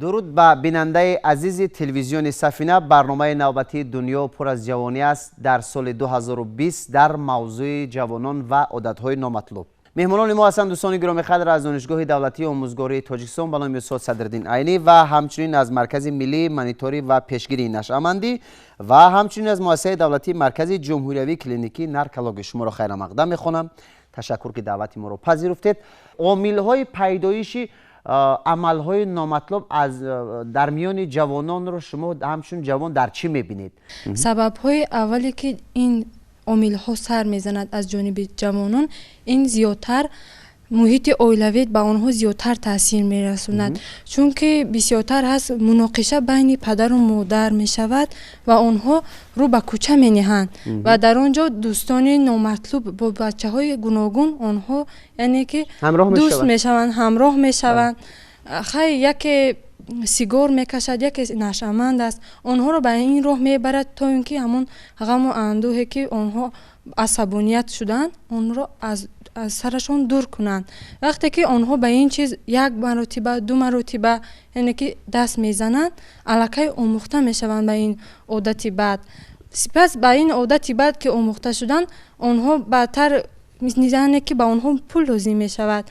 درود به بیننده عزیز تلویزیون سفینه. برنامه نوبتی دنیا پر از جوانی است در سال 2020 در موضوع جوانان و عادت‌های نامطلوب. مهمانان ما هستند دوستان گرامی قدر از دانشگاه دولتی آموزگاری تاجیکستان به نام استاد صدرالدین عینی و همچنین از مرکز ملی مانیتوری و پیشگیری نشأه‌مندی و همچنین از مؤسسه دولتی مرکز جمهوری کلینیکی نرکولوژی. شما را خیر مقدم می‌خوانم. تشکر که دعوت ما را پذیرفتید. عامل‌های پیدایشی عمل‌های نامطلوب از در میان جوانان رو شما همچون جوان در چی می‌بینید؟ سبب‌های اولی که این عامل‌ها سر می‌زند از جانب جوانان، این زیادتر محیط اولیوی به آنها زیادتر تاثیر می‌رساند، چون که بسیارتر هست مناقشه بین پدر و مادر می‌شود و آنها رو به کوچه می‌نهند و در آنجا دوستان نامطلوب با بچه‌های گوناگون آنها یعنی که دوست می‌شوند، همراه می‌شوند. خیلی یک سیگار میکشد، یک نشأه‌مند است، آنها رو به این راه میبرد تا اینکه همون غم و اندوهی که آنها عصبانیت شدن آن را از سرشون دور کنند. وقتی که آنها به این چیز یک مرتبه دو مرتبه یعنی که دست میزنند، الکی آموخته میشوند به این عادت بد. سپس به این عادت بد که آموخته شدن آنها بعدتر می‌دانند که به آنها پول لازم میشود.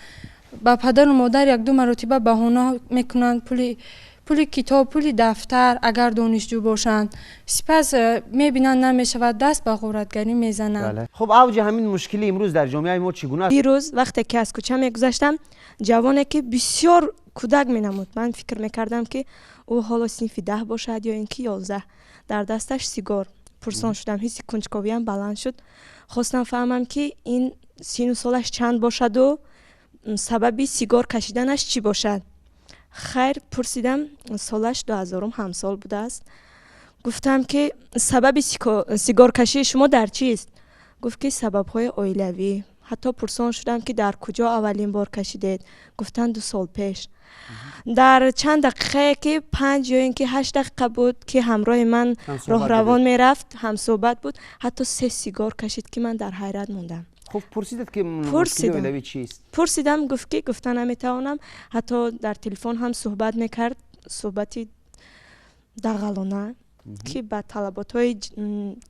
با پدر و مادر یک دو مرتبه بهانه میکنند، پول کتاب، پول دفتر اگر دانشجو باشند. سپس میبینند نمیشود، دست به غارتگری میزنند. بله. خب اوج همین مشکلی امروز در جامعه ما چگونه است؟ دیروز وقتی که از کوچه میگذشتم جوانی که بسیار کودک مینمود، من فکر میکردم که او حالا صنف 10 باشد یا اینکه 11. در دستش سیگار. پرسان شدم، حس کنجکاوی هم بلند شد. خواستم فهمم که این سن و سالش چند باشد و سبب سیگار کشیدنش چی باشد. خیر پرسیدم، سالش 2000 همسال بوده است. گفتم که سبب سیگار کشی شما در چیست؟ گفت که سبب های اولیوی. حتی پرسان شدم که در کجا اولین بار کشیدید؟ گفتن 2 سال پیش. در چند دقیقه که 5 یا اینکه 8 دقیقه بود که همراه من راه روان میرفت، هم صحبت بود، حتی 3 سیگار کشید که من در حیرت موندم. خب پرسیدید که مشکل اولیوی چیست؟ پرسیدم، گفت که گفتن نمیتوانم. حتی در تلفن هم صحبت میکرد، صحبتی دغلانه که به طلبات‌های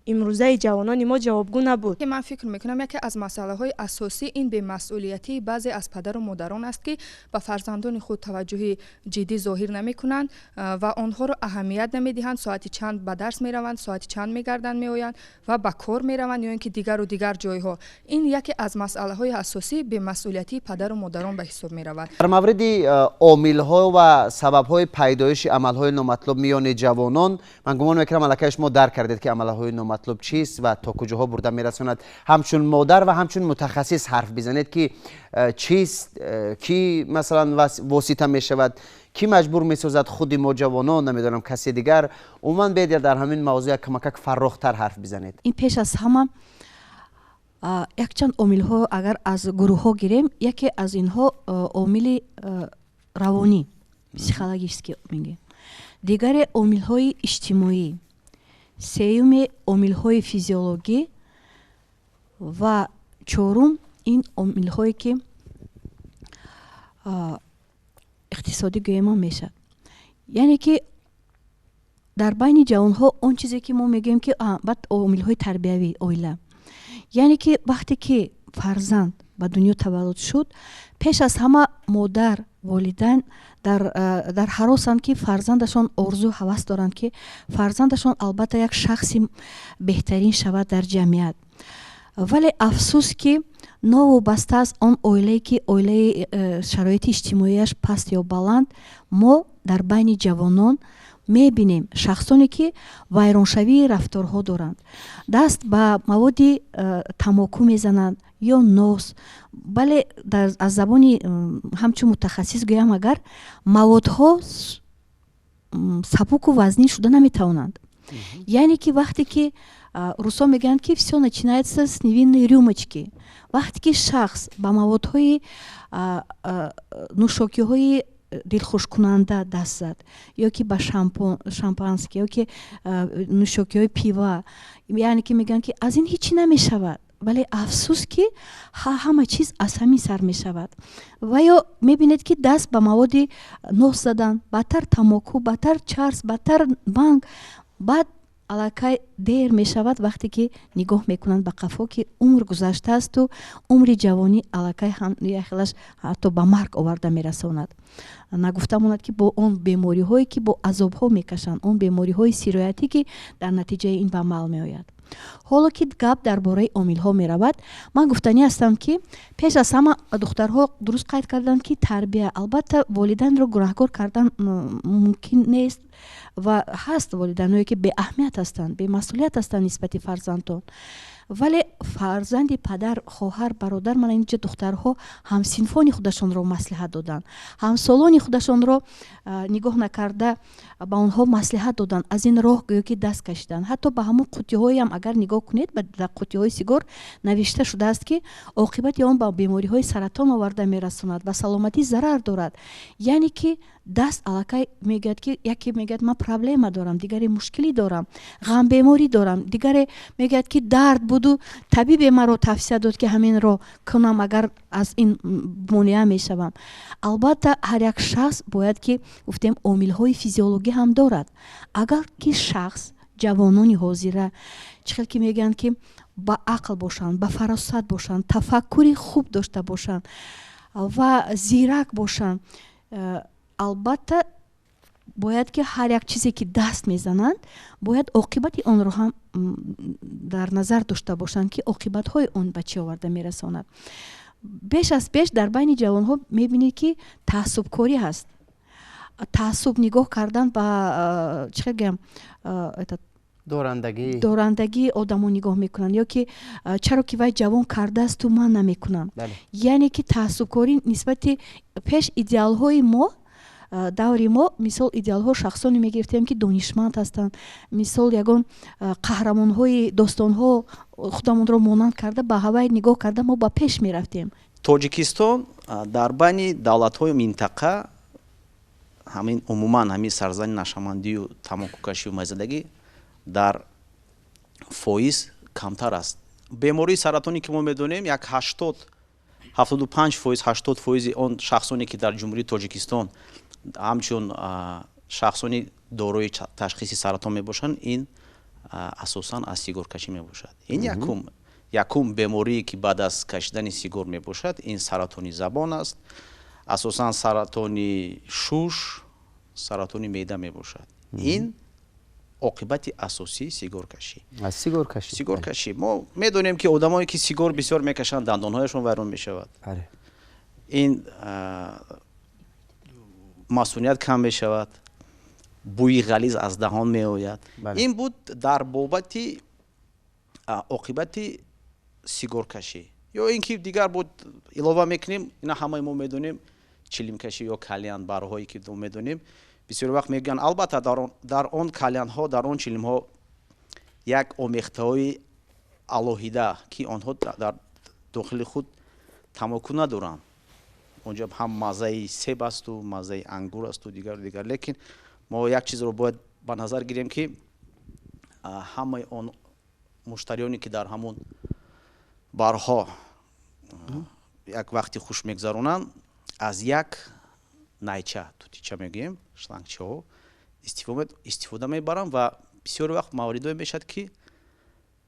امروزه جوانان ما جوابگو نبود. که من فکر میکنم یکی از مسائل‌های اساسی این بی‌مسئولیتی بعضی از پدر و مادران است که به فرزندان خود توجه جدی ظاهر نمیکنند و آنها را اهمیت نمیدهند. ساعتی چند به درس میروند، ساعتی چند میگردند میآیند و به کار میروند یا اینکه دیگر جایها. این یکی از مسائل‌های اساسی بی‌مسئولیتی پدر و مادران به حساب میرود. در مورد عامل‌ها و سبب‌های پیدایش عمل‌های نامطلوب میان جوانان، من گمان میکنم الکی شما درک کردید که عمل‌های نامطلوب چیست و تا کجاها برده میرساند. همچون مادر و همچون متخصص حرف بزنید که چیست، کی مثلا واسطه میشود، کی مجبور میسازد، خود ما جوانان نمیدونم کسی دیگر. عموما بیاید در همین موضوع کمک فراختر حرف بزنید. این پیش از همه یک چند عامل‌ها اگر از گروه‌ها گیریم، یکی از اینها عامل روانی پسیخولوژیسکی میگیم، دیگر عامل‌های اجتماعی، سوم عامل‌های فیزیولوژی و چهارم این عامل‌هایی که اقتصادی گویما میشه. یعنی که در بین جوان‌ها اون چیزی که ما میگیم که بعد عامل‌های تربیوی اویله، یعنی که وقتی که فرزند به دنیا تولد شد، پیش از همه مادر والدین در هراسند که فرزندشان آرزو هوس دارند که فرزندشان البته یک شخصی بهترین شود در جمعیت. ولی افسوس که نوابسته از آن اویله که اویله شرایط اجتماعیش پست یا بلند، ما در بین جوانان میبینیم شخصانی که ویرانشوی رفتارها دارند، دست به مواد تماکو میزنند یا نوس. بله از زبانی همچون متخصص گویم اگر موادها سبک و وزنی شده نمیتوانند. یعنی که وقتی که روسا میگن که все начинается с невинной рюмочки. وقتی که شخص با موادهای نوشاکی‌های دلخوش کننده دست زد یا که با شامپانسکی یا که نوشاکی های پیوا، یعنی که میگن که از این هیچی نمیشود вале афсус ки ҳама чиз аз ҳамин сар мешавад. ва ё мебинед ки даст ба маводи нос задан, бадтар тамоку, бадтар чарс, бадтар банк, баъд аллакай дер мешавад вақте ки нигоҳ мекунанд ба қафо ки умр гузаштаасту умри ҷавонӣ аллакай яхелаш ҳатто ба марг оварда мерасонад. нагуфта монад ки бо он бемориҳое ки бо азобҳо мекашанд, он бемориҳои сироятӣ ки дар натиҷаи ин ба амал меояд. ҳоло ки гап дар бораи омилҳо меравад, ман гуфтанӣ ҳастам ки пеш аз ҳама духтарҳо дуруст қайд карданд ки тарбия, албатта волидайнро гунаҳкор кардан мумкин нест ва ҳаст волидайное ки беаҳамият ҳастанд, бемасъулият ҳастанд нисбати фарзандон. вале фарзанди падар, хоҳар, бародар, мана инҷа духтарҳо ҳамсинфони худашонро маслиҳат доданд, ҳамсолони худашонро нигоҳ накарда ба онҳо маслиҳат доданд, аз ин роҳ гӯё ки даст кашиданд. ҳатто ба ҳамон қуттиҳое ҳам агар нигоҳ кунед, дар қуттиҳои сигор навишта шудааст ки оқибати он ба бемориҳои саратон оварда мерасонад ва саломатӣ зарар дорад. яъне ки даст аллакай мегӯяд ки яке мегӯяд ман проблема дорам, дигаре мушкилӣ дорам, ғамбеморӣ дорам, дигаре мегӯяд ки дард буду, табибе маро тавсия дод ки ҳаминро кунам агар аз ин монеа мешавам. албатта ҳар як шахс бояд ки гуфтем омилҳои физиологӣ ҳам дорад. агар ки шахс ҷавонони ҳозира чӣ хел ки мегӯянд ки ба ақл бошанд, ба фаросат бошанд, тафаккури хуб дошта бошанд ва зирак бошанд, албатта бояд ки ҳар як чизе ки даст мезананд бояд оқибати онро ҳам дар назар дошта бошанд ки оқибатҳои он ба чӣ оварда мерасонад. беш аз беш дар байни ҷавонҳо мебинед ки таъссубкорӣ ҳаст. таъссуб нигоҳ кардан ба чӣ хел гӯям дорандагии одамо нигоҳ мекунанд ё ки чаро ки вай ҷавон кардаасту ман намекунам. яъне ки таъссубкорӣ нисбати пеш идеалҳои мо даври мо, мисол идеалҳо шахсоне мегирифтем ки донишманд ҳастанд, мисол ягон қаҳрамонҳои достонҳо худамонро монанд карда ба ҳавай нигоҳ карда мо ба пеш мерафтем. тоҷикистон дар байни давлатҳои минтақа ҳамин умуман ҳамин сарзани нашамандию тамокукашию майзадагӣ дар фоиз камтар аст. бемории саратоне ки мо медонем як 75%, 80% он шахсоне ки дар ҷумҳурии Тоҷикистон ҳамчун шахсони дорои ташхиси саратон мебошанд, ин асосан аз сигаркашӣ мебошад. ин якум беморие ки баъд аз кашидани сигор мебошад, ин саратони забон аст, асосан саратони шуш, саратони меъда мебошад. ин оқибати асосии сигаркашӣ. сигаркашӣ мо медонем ки одамое ки сигор бисёр мекашанд дандонҳояшон вайрон мешавад. ин масъулият кам мешавад, бӯи ғализ аз даҳон меояд. ин буд дар бобати оқибати сигаркашӣ. ё ин ки дигар буд илова мекунем, ина ҳамаи мо медонем, чилимкашӣ ё кальян барҳое ки медонем, бисёр вақт мегӯянд албатта дар он кальянҳо, дар он чилимҳо як омехтаҳои алоҳида ки онҳо дар дохили худ тамоку надоранд. онҷа ҳам маззаи себ асту, маззаи ангур асту, дигар, лекин мо як чизро бояд ба назар гирем ки ҳамаи он муштариёне ки дар ҳамон барҳо як вақти хуш мегзаронанд, аз як найча, тутича мегӯем, шлангчаҳо истифода мебаранд ва бисёр вақт мавридое мешавад ки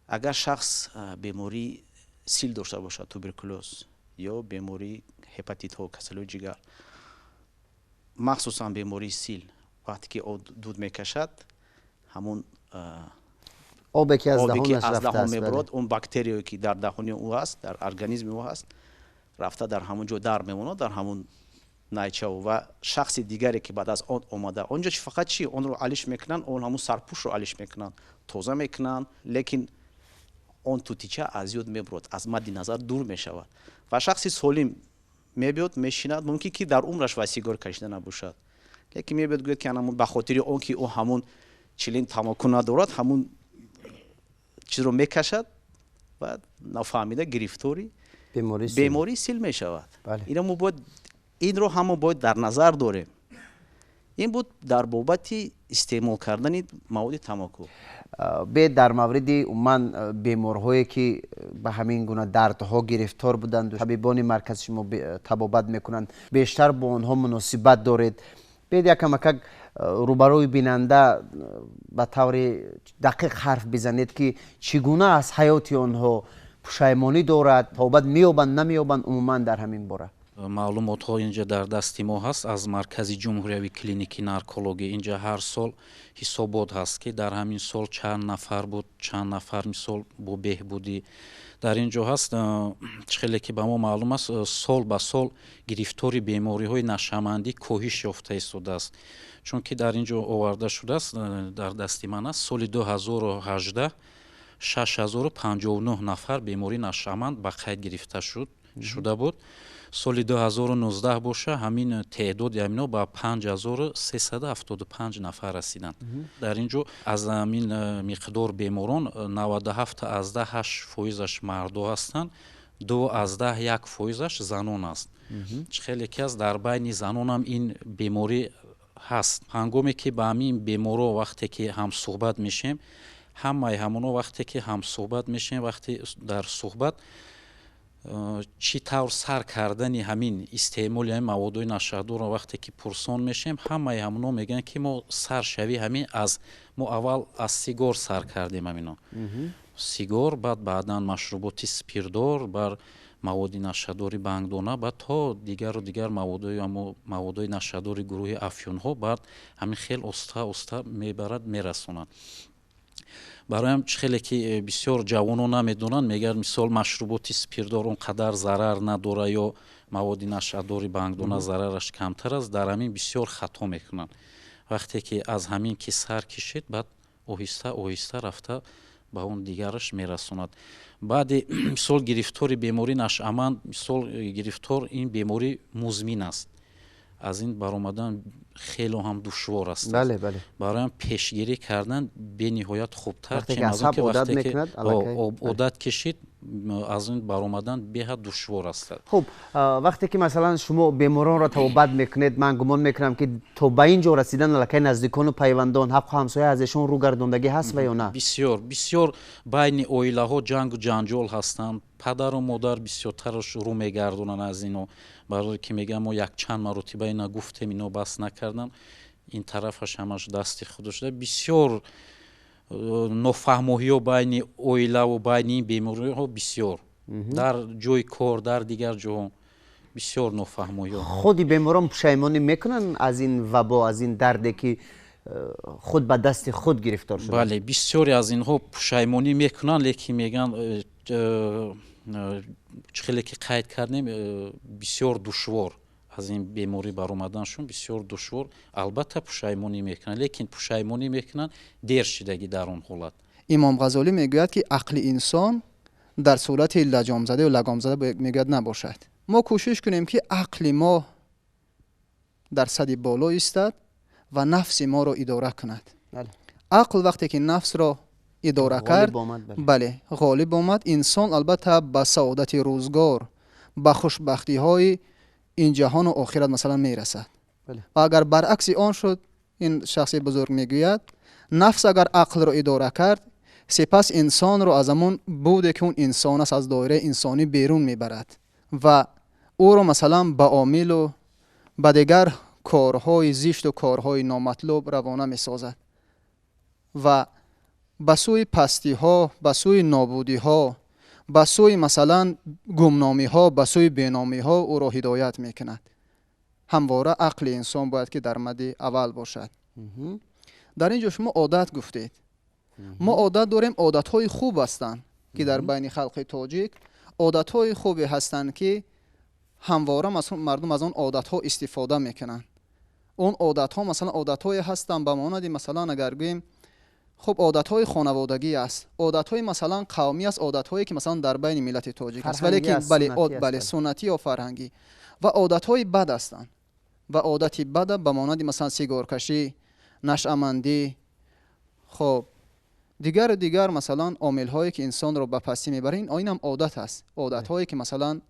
агар шахс бемории сил дошта бошад, туберкулез ё бемории ҳепатитҳо, касалиҳои ҷигар, махсусан бемории сил, вақте ки дуд мекашад, ҳамон обе ки аз даҳон мебарад, он бактерияе ки дар даҳони ӯ ҳаст, дар организми ӯ ҳаст, рафта дар ҳамон ҷо дар мемонад, дар ҳамон найчао ва шахси дигаре ки баъд аз он омада, онҷо фақат чӣ онро алиш мекунанд, он ҳамон сарпӯшро алиш мекунанд, тоза мекунанд, лекин он тутича аз ёд мебурад, аз мадди назар дур мешавад ва шахси солим мебиёд, мешинад, мумкин ки дар умраш вай сигор кашида набошад, лекин мебиёд гӯяд ки ба хотири он ки ӯ ҳамон чилин тамоку надорад, ҳамон чизро мекашад ва нафаҳмида гирифтори бемории сил мешавад. инро ҳама бояд дар назар дорем ин буд дар бобати истеъмол кардани маводи тамоку. бе дар мавриди умуман беморҳое ки ба ҳамин гуна дардҳо гирифтор буданд табибони маркази шумо табобат мекунанд, бештар бо онҳо муносибат доред. бед якамакак рӯбарӯи бинанда ба таври дақиқ ҳарф бизанед ки чӣ гуна аст ҳаёти онҳо, пушаймонӣ дорад, табобат меёбанд намеёбанд умуман дар ҳамин бора? маълумотҳо инҷа дар дасти мо ҳаст аз маркази ҷумҳуриявии клиники наркология. инҷа ҳар сол ҳисобот ҳаст ки дар ҳамин сол чанд нафар буд, чанд нафар мисол бо беҳбудӣ дар ин ҷо ҳаст. хеле ки ба мо маълум аст, сол ба сол гирифтори бемориҳои нашамандӣ коҳиш ёфта истодааст. чунки дар ин ҷо оварда шудааст, дар дасти ман аст, соли 2018 6059 нафар бемории нашаманд ба қайд гирифта шуда буд. соли 2019 боша ҳамин теъдоди ҳамино ба 5375 нафар расиданд. дар ин ҷо аз ҳамин миқдор беморон 97,8% мардо ҳастанд, 2,1% занон аст. хеле ки аст дар байни занонам ин беморӣ ҳаст. ҳангоме ки ба ҳамин беморо вақте ки ҳамсӯҳбат мешем, ҳамаи ҳамоно вақте ки ҳамсӯҳбат мешем, вақте дар суҳбат чӣ тавр сар кардани ҳамин истеъмоли ҳамин маводҳои нашадорро вақте ки пурсон мешем, ҳамаи ҳамоно мегӯянд ки мо сар шави ҳамин мо аввал аз сигор сар кардем ҳамино. сигор, баъд баъдан машруботи спиртдор, бар маводи нашадори бангдона, баъд то дигару дигар маводҳои нашадори гурӯҳи афёнҳо, баъд ҳамин хел оста оста мебарад, мерасонад. бароям хеле ки бисёр ҷавонон намедонанд, мегӯянд мисол машруботи спиртдор он қадар зарар надорад ё маводи нашадори бангдона зарараш камтар аст. дар ҳамин бисёр хато мекунанд. вақте ки аз ҳамин ки сар кишед, баъд оҳиста оҳиста рафта ба он дигараш мерасонад. баъди мисол гирифтори бемории нашъаманд, мисол гирифтор ин беморӣ музмин аст. аз ин баромадан хело ҳам душвор аст. бароям пешгирӣ кардан бениҳоят хубтар, одат кишид, аз ин баромадан беҳад душвор аст. хуб, вақте ки масалан шумо беморонро табобат мекунед, ман гумон мекунам ки то ба ин ҷо расидан аллакай наздикону пайвандон, ҳаққу ҳамсоя аз эшон рӯгардондагӣ ҳаст ва ё на? бисёр бисёр байни оилаҳо ҷангу ҷанҷол ҳастанд. падару модар бисёртараш рӯ мегардонанд аз ино, барое ки мегӯям мо якчанд маротиба ина гуфтем, ино бас накардам, ин тарафаш ҳамаш дасти худаш дорад. бисёр нофаҳмоҳиҳо байни оилаву байни ин бемориҳо бисёр, дар ҷои кор, дар дигар ҷоҳо бисёр нофаҳмоҳиҳо. худи беморон пушаймонӣ мекунанд аз ин вабо, аз ин дарде ки худ ба дасти худ гирифтор шуданд? бале, бисёре аз инҳо пушаймонӣ мекунанд, лекин мегӯянд хеле ки қайд кардем, бисёр душвор аз ин беморӣ баромаданшон, бисёр душвор. албатта пушаймонӣ мекунанд, лекин пушаймонӣ мекунанд дер шидагӣ дар он ҳолат. имом ғазолӣ мегӯяд ки ақли инсон дар сурати лаҷомзада ё лагомзада мегӯяд набошад. мо кӯшиш кунем ки ақли мо дар сади боло истад ва нафси моро идора кунад. ақл вақте ки нафсро идора кард, бале, ғолиб омад, инсон албатта ба саодати рӯзгор, ба хушбахтиҳои ин ҷаҳону охират масалан мерасад. ва агар баръакси он шуд, ин шахси бузург мегӯяд, нафс агар ақлро идора кард, сипас инсонро аз ҳамон буде ки он инсон аст, аз доираи инсонӣ берун мебарад ва ӯро масалан ба омилу ба дигар корҳои зишту корҳои номатлуб равона месозад ва ба сӯи пастиҳо, ба сӯи нобудиҳо, ба сӯи масалан гумномиҳо, ба сӯи беномиҳо ӯро ҳидоят мекунад. ҳамвора ақли инсон бояд ки дар мадди аввал бошад. дар ин ҷо шумо одат гуфтед. мо одат дорем, одатҳои хуб ҳастанд ки дар байни халқи тоҷик одатҳои хубе ҳастанд ки ҳамвора мардум аз он одатҳо истифода мекунанд. он одатҳо масалан одатҳое ҳастанд ба монанди масалан агар гӯем хуб одатҳои хонаводагӣ аст, одатҳои масалан қавмӣ аст, одатҳое ки масалан дар байни миллати тоҷик аст, вале ки бале суннатӣ ё фарҳангӣ ва одатҳои бад ҳастанд. ва одати бада ба монанди масалан сигоркашӣ, нашъамандӣ, хуб дигару дигар масалан омилҳое ки инсонро ба пастӣ мебарад, инам одат аст. одатҳое ки масалан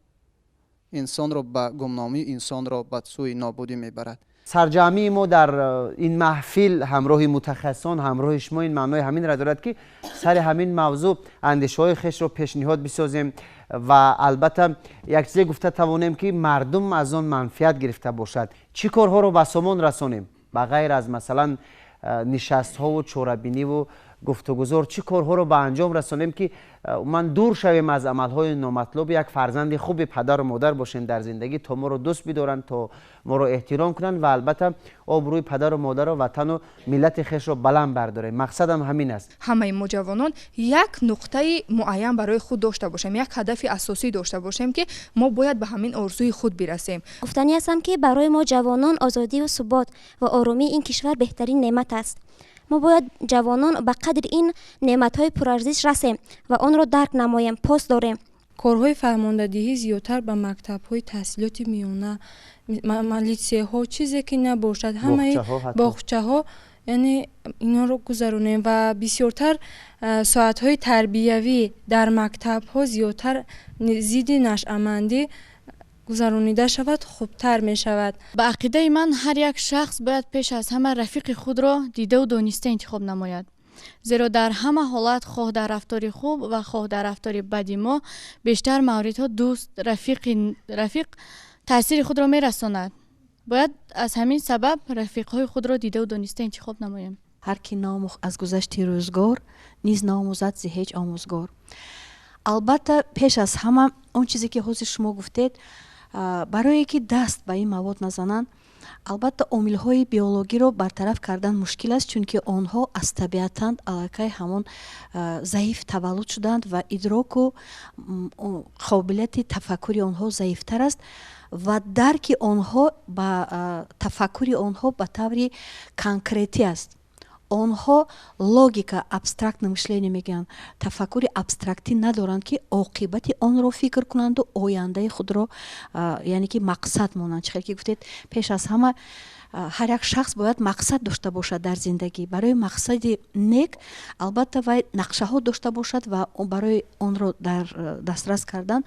инсонро ба гумномӣ, инсонро ба сӯи нобудӣ мебарад. سرجمی ما در این محفل همراه متخصصان همراه شما این معنای همین را دارد که سر همین موضوع اندیشه های خش رو پیشنهاد بسازیم و البته یک چیزی گفته توانیم که مردم از آن منفعت گرفته باشد. چی کارها رو به سامان رسانیم بغیر از مثلا نشست ها و چوربینی و گفتگوزار، چی کارها رو به انجام رسانیم که من دور شویم از عملهای نامطلوب، یک فرزند خوب پدر و مادر باشیم در زندگی تا ما رو دوست بدارن، تا ما رو احترام کنن و البته آبروی پدر و مادر و وطن و ملت خویش رو بلند برداریم. مقصدم همین است. همه ما جوانان یک نقطه معین برای خود داشته باشیم، یک هدف اساسی داشته باشیم که ما باید به همین آرزوی خود برسیم. گفتنی هستم که برای ما جوانان آزادی و ثبات و آرامی این کشور بهترین نعمت است. ما باید جوانان به قدر این نعمت‌های پرارزش رسیم و آن را درک نماییم، پاس داریم. کارهای فرماندهی زیادتر به مکتب‌های تحصیلات میانه، لیسه‌ها، چیزی که نباشد، همه باغچه‌ها، یعنی اینا رو گذرونیم و بسیارتر ساعت‌های تربیوی در مکتب‌ها زیادتر زید نشأه‌مندی گذرانیده شود، خوبتر می شود. به عقیده من هر یک شخص باید پیش از همه رفیق خود را دیده و دانسته انتخاب نماید، زیرا در همه حالت خواه در رفتار خوب و خواه در رفتار بدی ما بیشتر موردها دوست رفیق تاثیر خود را می رساند. باید از همین سبب رفیق های خود را دیده و دانسته انتخاب نماییم. هر کی ناموخ از گذشته روزگار نیز ناموزد ز هیچ آموزگار. البته پیش از همه اون چیزی که حضور شما گفتید، برای که دست به این مواد نزنند، البته عامل‌های بیولوژی رو برطرف کردن مشکل است، چون که آنها از طبیعتاً علاقه همون ضعیف تولد شدند و ادراک و قابلیت تفکر آنها ضعیفتر است و درک آنها با تفکر آنها به طور کنکریتی است. آنها لوگیکا ابسترکت نمیشلینی میگن، تفکر ابسترکتی ندارند که عاقبت آن رو فکر کنند و آینده خود رو یعنی که مقصد مونند. چخیلی که گفتید پیش از همه هر یک شخص باید مقصد داشته باشد در زندگی. برای مقصد نیک البته باید نقشه ها داشته باشد و برای آن رو در دسترس کردن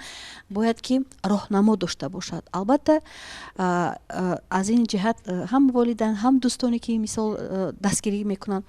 باید که راهنما داشته باشد. البته از این جهت هم والدین هم دوستانی که مثال دستگیری میکنن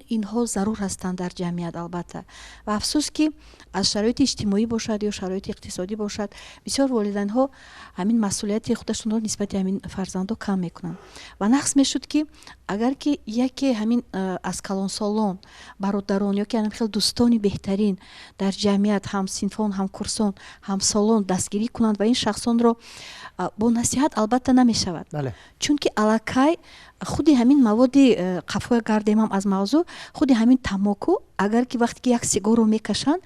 اینها ضرور هستند در جمعیت البته، و افسوس که از شرایط اجتماعی باشد یا شرایط اقتصادی باشد بسیار والدین ها همین مسئولیت خودشون رو نسبت همین فرزندو کم میکنن و نقص میشد که اگر که یکی همین از کلان سالان برادران یا که همین خیلی دوستانی بهترین در جمعیت هم سینفون هم کورسون هم سالان دستگیری کنند و این شخصان رو با نصیحت البته نمیشود، چون که علاقه خودی همین مواد قفوی گردیم هم از موضوع خودی همین تماکو، اگر که وقتی که یک سیگار رو میکشن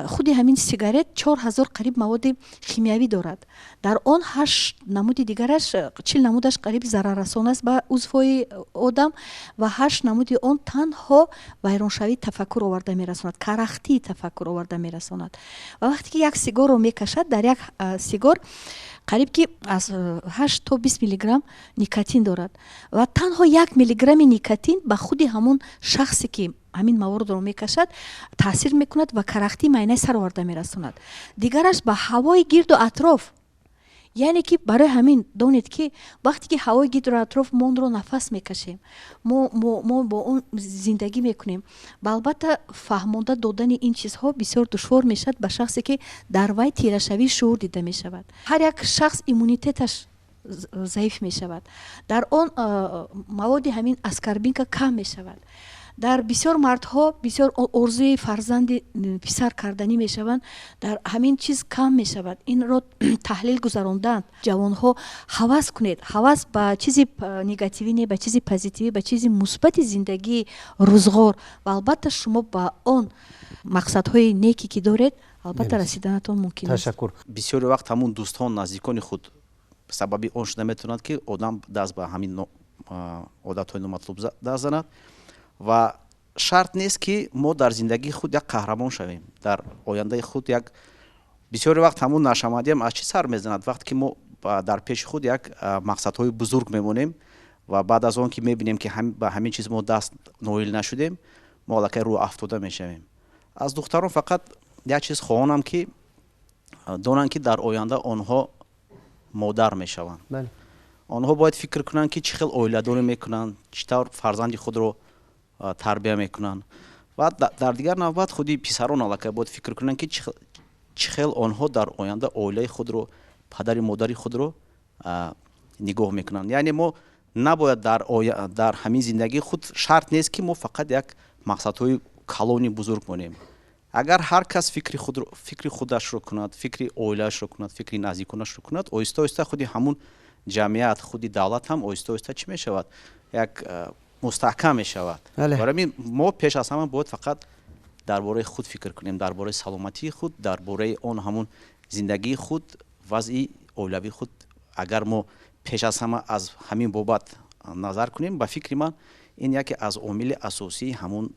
خودی همین سیگارت 4000 قریب مواد شیمیایی دارد، در آن 8 نمود دیگرش 40 نمودش قریب ضرر رسان است به عضوهای آدم و 8 نمود آن تنها ویرانشوی تفکر آورده میرساند، کرختی تفکر آورده میرساند. و وقتی که یک سیگار رو میکشد در یک سیگار قریب که از 8 تا 20 میلی گرم نیکوتین دارد و تنها 1 میلی گرم نیکوتین به خودی همون شخصی که همین موارد رو میکشد تاثیر میکند و کرختی معاینه سر آورده میرساند، دیگرش به هوای گرد و اطراف. یعنی که برای همین دانید که وقتی که هوای گرد و اطراف ما رو نفس میکشیم ما با اون زندگی میکنیم، البته فهمانده دادن این چیزها بسیار دشوار میشد به شخصی که در وی تیره شوی شعور دیده میشود. هر یک شخص ایمونیتش ضعیف میشود، در آن مواد همین اسکاربین که کم میشود، در بسیار مردها بسیار ارزوی فرزند پسر کردنی می شوند، در همین چیز کم می شود. این رو تحلیل گذراندند جوانها هوس کنید، هوس به چیزی نگاتیوی نه، به چیزی پوزیتیوی، به چیزی مثبت زندگی روزگار و البته شما با آن مقصدهای نیکی که دارید البته رسیدنتون ممکن است. تشکر. بسیاری وقت همون دوستان نزدیکان خود سببی اون شده میتونند که آدم دست به همین عادت‌های نامطلوب دست زند و شرط نیست که ما در زندگی خود یک قهرمان شویم، در آینده خود یک بسیاری وقت همون ناشامدی هم از چی سر میزند وقتی که ما در پیش خود یک مقصدهای بزرگ میمونیم و بعد از آن که میبینیم که به همین چیز ما دست نایل نشدیم ما علاقه رو افتاده میشویم. از دختران فقط یک چیز خواهانم که دانند که در آینده آنها مادر میشوند. آنها باید فکر کنند که چه خیلی اویله‌داری میکنند، چطور فرزند خود رو تربیت میکنند و در دیگر نوبت خودی پسران علاقه باید فکر کنند که چه خیلی آنها در آینده اویله خود رو، پدر مادر خود رو نگاه میکنند. یعنی ما نباید در همین زندگی خود شرط نیست که ما فقط یک مقصدهای کلانی بزرگ کنیم. اگر هر کس فکر خودش رو کند، فکر اویله‌اش رو کند، فکر نزدیکانش رو کند، آهسته آهسته خودی همون جمعیت، خودی دولت هم آهسته آهسته چی می شود؟ یک مستحکم می شود. برای ما پیش از همه باید فقط درباره خود فکر کنیم، درباره سلامتی خود، درباره اون همون زندگی خود، وضع اولوی خود. اگر ما پیش از همه از همین بابت نظر کنیم، به فکر من این یکی از عامل اساسی همون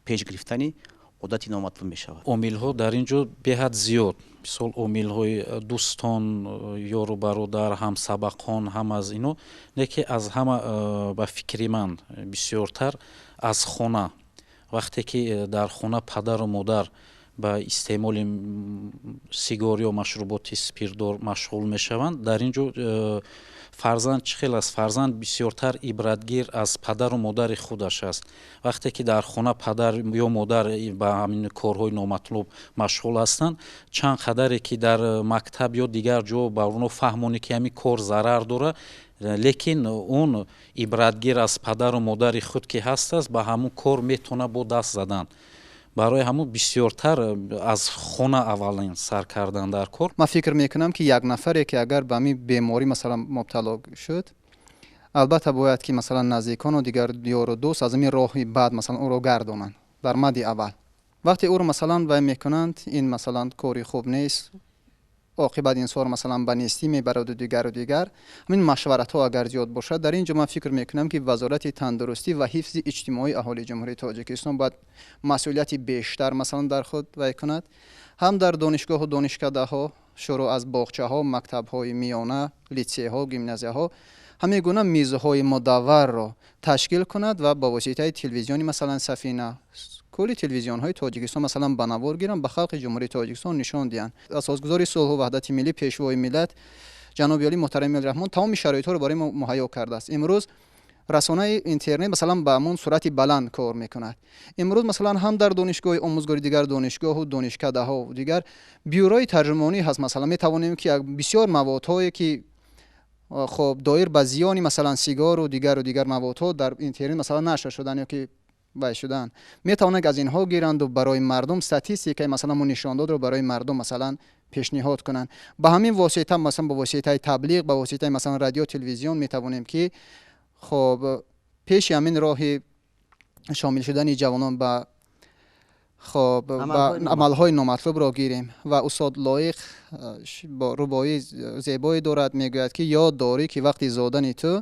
پیش گرفتنی عادت نامطلوب می شود. عامل‌ها در اینجا به حد زیاد، مثال عامل‌های دوستان، یارو برادر، هم سبقان، هم از اینو، نه که از همه به فکر من بسیارتر از خانه. وقتی که در خانه پدر و مادر به استعمال سیگار یا مشروبات اسپریدار مشغول میشوند، در اینجا فرزند چخیل است، فرزند بسیارتر عبرتگیر از پدر و مادر خودش است. وقتی که در خانه پدر یا مادر به همین کارهای نامطلوب مشغول هستند، چند قدری که در مکتب یا دیگر جا به اونو فهمونی که همین کار ضرر داره، لیکن اون عبرتگیر از پدر و مادر خود که هست است، به همون کار میتونه با دست زدن. برای همون بسیارتر از خونه اولین سر کردن در کار. من فکر میکنم که یک نفری که اگر به همین بیماری مثلا مبتلا شد، البته باید که مثلا نزدیکان و دیگر یار و دوست از این راهی بعد مثلا او رو گردانند در مد اول. وقتی او رو مثلا وای میکنند این مثلا کاری خوب نیست، عاقبت انسان مثلا به نیستی میبرد و دیگر همین مشورت ها اگر زیاد باشد، در اینجا من فکر میکنم که وزارت تندرستی و حفظ اجتماعی اهالی جمهوری تاجیکستان باید مسئولیت بیشتر مثلا در خود وای کند، هم در دانشگاه و دانشکده ها، شروع از باغچه ها، مکتب های میانه، لیسه ها، گیمنازیه ها، همه گونه میزه های مدور را تشکیل کند و با واسطه تلویزیونی مثلا سفینه، کلی تلویزیون های تاجیکستان مثلا بنوار گیرن به خلق جمهوری تاجیکستان نشان دهند. اساسگذار صلح و وحدت ملی، پیشوای ملت جناب علی محترم الرحمن تمام شرایط ها رو برای ما مهیا کرده است. امروز رسانه اینترنت مثلا به همون صورت بلند کار میکند. امروز مثلا هم در دانشگاه آموزگاری، دیگر دانشگاه و دانشکده ها و دیگر بیوروی ترجمانی هست. مثلا می توانیم که بسیار موادهایی که خب دایر به زیانی مثلا سیگار و دیگر موادها در اینترنت مثلا نشر شدن یا که وای شدن، می توانند از اینها گیرند و برای مردم استاتستیک مثلا نشان داد رو برای مردم مثلا پیشنهاد کنند. به همین واسطه مثلا با واسطه تبلیغ، با واسطه مثلا رادیو تلویزیون می توانیم که خب پیش همین راه شامل شدن جوانان به خب عملهای نامطلوب را گیریم. و استاد لایق با ربایی زیبایی دارد، میگوید که یاد داری که وقتی زادن تو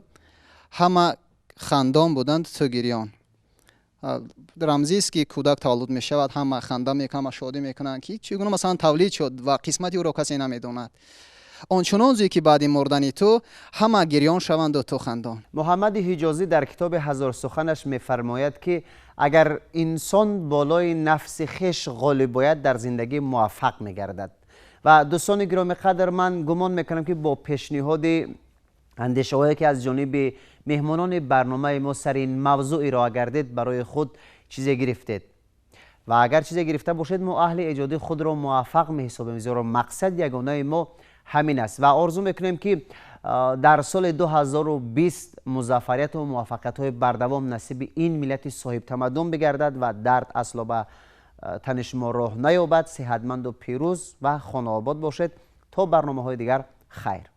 همه خندان بودند تو گریان. رمزی است که کودک تولد می شود، همه خنده میکنند، همه شادی میکنند که چگونه مثلا تولید شد و قسمتی او را کسی نمیداند. آنچنان زی که بعد مردن تو همه گریان شوند و تو خندان. محمد حجازی در کتاب هزار سخنش میفرماید که اگر انسان بالای نفس خویش غالب باید در زندگی موفق میگردد. و دوستان گرامی قدر، من گمان میکنم که با پیشنهاد اندیشه هایی که از جانب مهمانان برنامه ما سر این موضوعی را گردید برای خود چیزی گرفتید و اگر چیزی گرفته باشید ما اهل ایجاد خود را موفق میحسابیم، زیرا مقصد یگانه ما همین است و آرزو میکنیم که در سال 2020 موفقیت و موفقیت های بردوام نصیب این ملت صاحب تمدن بگردد و درد اصلا به تن شما راه نیابد. صحتمند و پیروز و خانه آباد باشید. تا برنامه های دیگر، خیر.